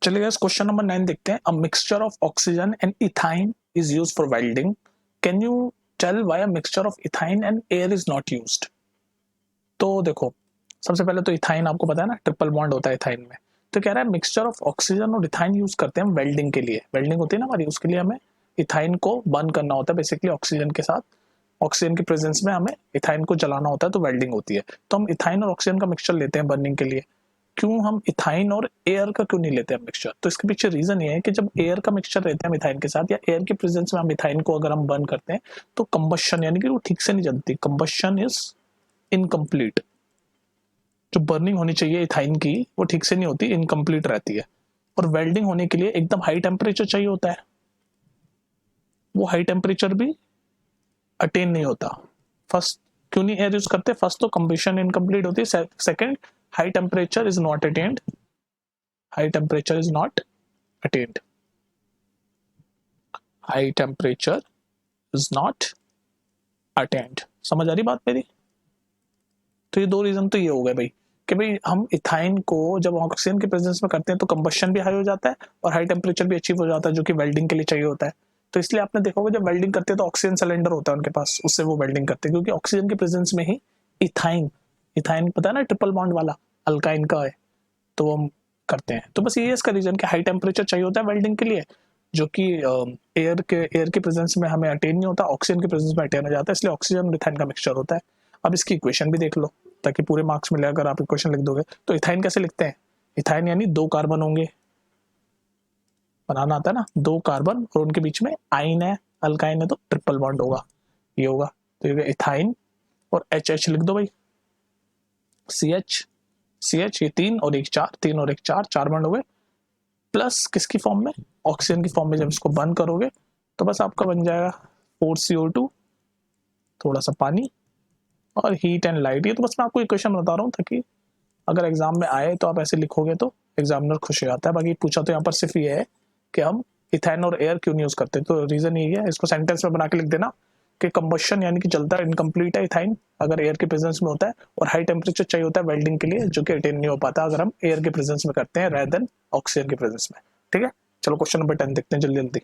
चलिए guys, question number 9 देखते हैं. A mixture of oxygen and ethyne is used for welding. Can you tell why a mixture of ethyne and air is not used? तो देखो, सबसे पहले तो ethyne आपको पता है ना, ट्रिपल बॉन्ड होता है इथाइन में. तो कह रहा है मिक्सचर ऑफ ऑक्सीजन और इथाइन यूज करते हैं हम वेल्डिंग के लिए. वेल्डिंग होती है ना हमारी, उसके लिए हमें इथाइन को बर्न करना होता है बेसिकली ऑक्सीजन के साथ. ऑक्सीजन की प्रेजेंस में हमें इथाइन को जलाना होता है, तो वेल्डिंग होती है. तो हम इथाइन और ऑक्सीजन का मिक्सचर लेते हैं बर्निंग के लिए. क्यों हम इथाइन और एयर का क्यों नहीं लेते हैं मिक्सचर? तो इसके पीछे रीजन ये है कि जब एयर का मिक्सचर रहता है मिथाइन के साथ, या एयर की प्रेजेंस में हम इथाइन को अगर हम बर्न करते हैं, तो कंबशन यानी कि वो ठीक से नहीं जलती. Combustion is incomplete. जो बर्निंग होनी चाहिए इथाइन की वो ठीक से नहीं होती, इनकम्प्लीट रहती है. और वेल्डिंग होने के लिए एकदम हाई टेम्परेचर चाहिए होता है. वो हाई टेम्परेचर भी अटेन नहीं होता. फर्स्ट क्यों नहीं एयर यूज करते? फर्स्ट तो कंबशन इनकम्प्लीट होती है. Second, high temperature is not attend. High temperature is not attend. High temperature is not attend. समझ आ रही बात मेरी? तो ये दो रीजन तो ये हो गए भाई, कि भाई हम इथाइन को जब ऑक्सीजन के प्रेजेंस में करते हैं तो कंबशन भी हाई हो जाता है और हाई टेम्परेचर भी अचीव हो जाता है, जो कि वेल्डिंग के लिए चाहिए होता है. तो इसलिए आपने देखा होगा जब वेल्डिंग करते हैं तो ऑक्सीजन सिलेंडर होता है उनके पास, उससे वो वेल्डिंग करते हैं, क्योंकि ऑक्सीजन के प्रेजेंस में ही इथाइन, इथाइन पता है ना ट्रिपल बॉन्ड वाला अल्काइन का है, तो वो हम करते हैं. तो बस ये इसका रीजन कि हाई टेम्परेचर चाहिए होता है वेल्डिंग के लिए, जो कि एयर के प्रेजेंस में हमें अटेन नहीं होता, ऑक्सीजन के प्रेजेंस में अटेन हो जाता है. इसलिए ऑक्सीजन और इथाइन का मिक्सचर होता है. अब इसकी इक्वेशन भी देख लो ताकि पूरे मार्क्स मिले अगर आप इक्वेशन लिख दोगे. तो इथाइन कैसे लिखते हैं? इथाइन यानी दो कार्बन होंगे, बनाना आता है ना, दो कार्बन और उनके बीच में आइन है, अल्काइन है, तो ट्रिपल बॉन्ड होगा, ये होगा. तो ये इथाइन और एच एच लिख दो भाई. सी एच ये तीन और एक चार, तीन और एक चार, चार बॉन्ड हो गए. प्लस किसकी फॉर्म में? ऑक्सीजन की फॉर्म में. जब इसको बर्न करोगे तो बस आपका बन जाएगा 4CO2, थोड़ा सा पानी और हीट एंड लाइट. ये तो बस मैं आपको इक्वेशन बता रहा हूँ ताकि अगर एग्जाम में आए तो आप ऐसे लिखोगे तो एग्जामिनर खुश हो जाता है. बाकी पूछा तो यहाँ पर सिर्फ ये है कि हम इथाइन और एयर क्यों नहीं यूज करते. तो रीजन यही है, इसको सेंटेंस में बना के लिख देना कि कंबशन यानी कि जलता है, इनकम्प्लीट है इथाइन अगर एयर के प्रेजेंस में होता है, और हाई टेम्परेचर चाहिए होता है वेल्डिंग के लिए, जो कि अटेन नहीं हो पाता अगर हम एयर के प्रेजेंस में करते हैं रेदर देन ऑक्सीजन के प्रेजेंस में. ठीक है, चलो क्वेश्चन नंबर 10 देखते हैं जल्दी जल्दी.